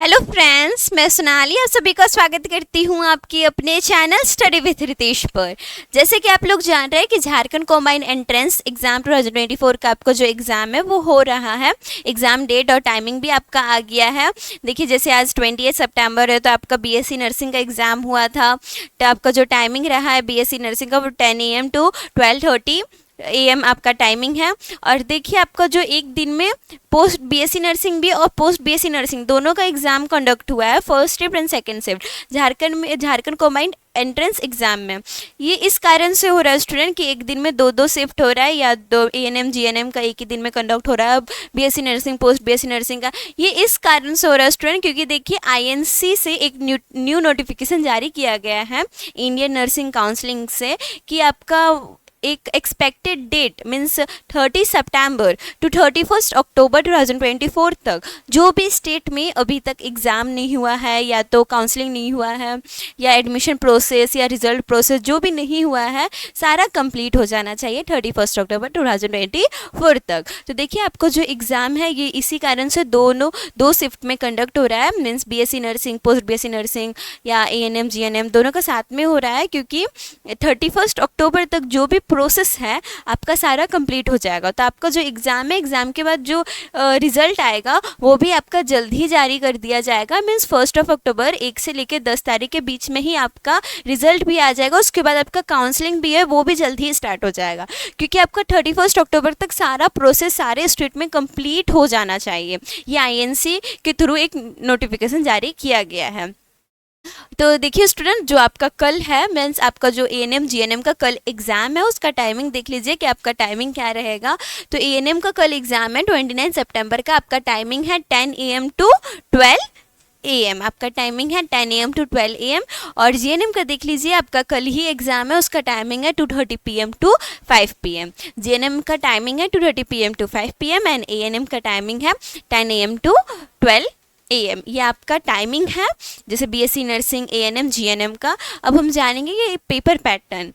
Hello friends, मैं सोनाली आप सभी का स्वागत करती हूँ आपकी अपने चैनल स्टडी विथ रितेश पर। जैसे कि आप लोग जान रहे हैं कि झारखंड कॉम्बाइंड एंट्रेंस एग्जाम 2024 का आपका जो एग्ज़ाम है वो हो रहा है। एग्ज़ाम डेट और टाइमिंग भी आपका आ गया है। देखिए, जैसे आज 28 सितंबर है तो आपका बीएससी नर्सिंग का एग्ज़ाम हुआ था। तो आपका जो टाइमिंग रहा है बीएससी नर्सिंग का वो 10 AM टू 12:30 AM आपका टाइमिंग है। और देखिए, आपका जो एक दिन में पोस्ट बीएससी नर्सिंग भी और पोस्ट बीएससी नर्सिंग दोनों का एग्ज़ाम कंडक्ट हुआ है, first shift and second shift Jharkhand combined entrance exam में। ये इस कारण से हो रहा है स्टूडेंट कि एक दिन में दो शिफ्ट हो रहा है, या दो एएनएम जीएनएम का एक ही दिन में कंडक्ट हो रहा है। BSc nursing post BSc nursing का ये इस कारण से हो रहा है स्टूडेंट, क्योंकि देखिए आईएनसी से एक न्यू नोटिफिकेशन जारी किया गया है इंडियन नर्सिंग काउंसिलिंग से कि आपका एक एक्सपेक्टेड डेट मीन्स 30 सितंबर टू 31 अक्टूबर 2024 तक जो भी स्टेट में अभी तक एग्ज़ाम नहीं हुआ है, या तो काउंसलिंग नहीं हुआ है, या एडमिशन प्रोसेस या रिजल्ट प्रोसेस जो भी नहीं हुआ है, सारा कंप्लीट हो जाना चाहिए 31 अक्टूबर 2024 तक। तो देखिए, आपको जो एग्ज़ाम है ये इसी कारण से दो शिफ्ट में कंडक्ट हो रहा है, means BSc nursing post BSc nursing या एएनएम जीएनएम दोनों का साथ में हो रहा है, क्योंकि 31 अक्टूबर तक जो भी प्रोसेस है आपका सारा कंप्लीट हो जाएगा। तो आपका जो एग्ज़ाम है, एग्ज़ाम के बाद जो रिज़ल्ट आएगा वो भी आपका जल्द ही जारी कर दिया जाएगा। मीन्स 1 अक्टूबर 1 से लेकर 10 तारीख के बीच में ही आपका रिज़ल्ट भी आ जाएगा। उसके बाद आपका काउंसलिंग भी है वो भी जल्द ही स्टार्ट हो जाएगा, क्योंकि आपका 31 अक्टूबर तक सारा प्रोसेस सारे स्टेट में कंप्लीट हो जाना चाहिए। ये आईएनसी के थ्रू एक नोटिफिकेशन जारी किया गया है। तो देखिए स्टूडेंट, जो आपका कल है मीन्स आपका जो एएनएम जीएनएम का कल एग्ज़ाम है उसका टाइमिंग देख लीजिए कि आपका टाइमिंग क्या रहेगा। तो एएनएम का कल एग्ज़ाम है 29 सितंबर का, आपका टाइमिंग है 10 AM टू 12 AM। आपका टाइमिंग है 10 AM टू 12 AM। और जीएनएम का देख लीजिए, आपका कल ही एग्ज़ाम है, उसका टाइमिंग है 2:30 PM टू 5 PM। जीएनएम का टाइमिंग है 2:30 PM to 5 PM and ANM का टाइमिंग है 10 AM टू 12 AM। ये आपका टाइमिंग है जैसे बीएससी नर्सिंग एएनएम जीएनएम का। अब हम जानेंगे ये पेपर पैटर्न।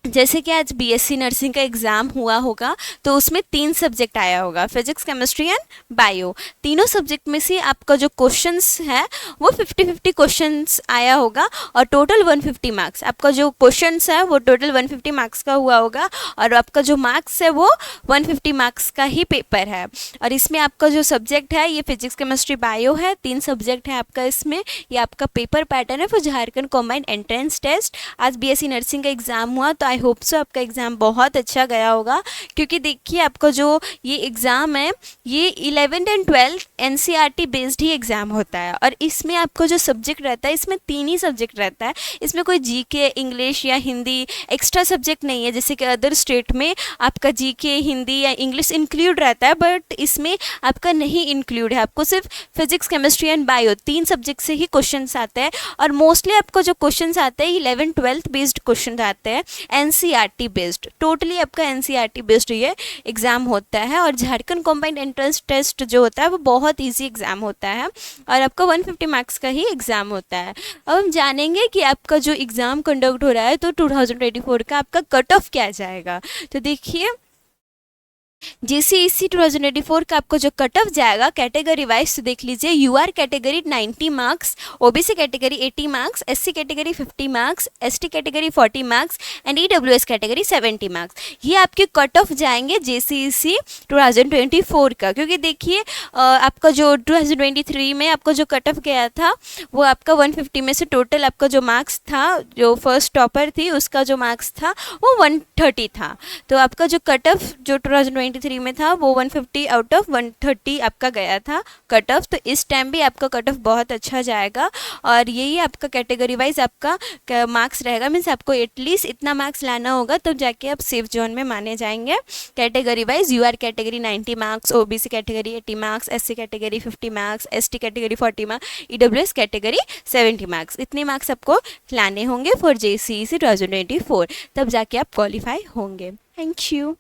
जैसे कि आज बीएससी नर्सिंग का एग्ज़ाम हुआ होगा तो उसमें 3 सब्जेक्ट आया होगा, फिजिक्स केमिस्ट्री एंड बायो। तीनों सब्जेक्ट में से आपका जो क्वेश्चंस है वो 50-50 क्वेश्चंस आया होगा, और टोटल 150 मार्क्स। आपका जो क्वेश्चंस है वो टोटल 150 मार्क्स का हुआ होगा, और आपका जो मार्क्स है वो 150 मार्क्स का ही पेपर है। और इसमें आपका जो सब्जेक्ट है ये फिजिक्स केमिस्ट्री बायो है, 3 सब्जेक्ट है आपका इसमें। ये आपका पेपर पैटर्न है for Jharkhand combined entrance test. आज बीएससी नर्सिंग का एग्ज़ाम हुआ तो आई होप सो आपका एग्ज़ाम बहुत अच्छा गया होगा, क्योंकि देखिए आपका जो ये एग्ज़ाम है ये 11th and 12th NCERT based he exam होता है। और इसमें आपका जो सब्जेक्ट रहता है इसमें 3 ही सब्जेक्ट रहता है। इसमें कोई जीके इंग्लिश या हिंदी एक्स्ट्रा सब्जेक्ट नहीं है, जैसे कि अदर स्टेट में आपका जीके हिंदी या इंग्लिश इंक्लूड रहता है, बट इसमें आपका नहीं इंक्लूड है। आपको सिर्फ physics chemistry and bio 3 subject से ही क्वेश्चन आते हैं, और मोस्टली आपको जो क्वेश्चन आते हैं 11th-12th बेस्ड क्वेश्चन आते हैं, एनसीईआरटी बेस्ड। टोटली आपका एनसीईआरटी बेस्ड ये एग्ज़ाम होता है। और झारखंड कॉम्बाइंड एंट्रेंस टेस्ट जो होता है वो बहुत इजी एग्ज़ाम होता है, और आपका 150 मार्क्स का ही एग्ज़ाम होता है। अब हम जानेंगे कि आपका जो एग्ज़ाम कंडक्ट हो रहा है तो 2024 का आपका कट ऑफ क्या जाएगा। तो देखिए, जेसीईसी 2024 का आपको जो कट ऑफ जाएगा कैटेगरी वाइज तो देख लीजिए, UR category 90 marks, OBC category 80 marks, SC category 50 marks, ST category 40 marks and EWS category 70 marks. ये आपके कट ऑफ जाएंगे जेसीईसी 2024 का, क्योंकि देखिए आपका जो 2023 में आपका जो कट ऑफ गया था वो आपका 150 में से टोटल आपका जो मार्क्स था, जो फर्स्ट टॉपर थी उसका जो मार्क्स था वो 130 था। तो आपका जो कट ऑफ जो 2023 में था वो 150 आउट ऑफ 130 आपका गया था कट ऑफ। तो इस टाइम भी आपका कट ऑफ बहुत अच्छा जाएगा, और यही आपका कैटेगरी वाइज आपका मार्क्स रहेगा। मीन्स आपको एटलीस्ट इतना मार्क्स लाना होगा तब जाके आप सेफ जोन में माने जाएंगे। Category wise UR category 90 marks, OBC category 80 marks, SC category 50 marks, ST category 40 marks, EWS category 70 marks. इतने मार्क्स आपको लाने होंगे फॉर जेसीईसी 2024, तब जाके आप क्वालिफाई होंगे। Thank you.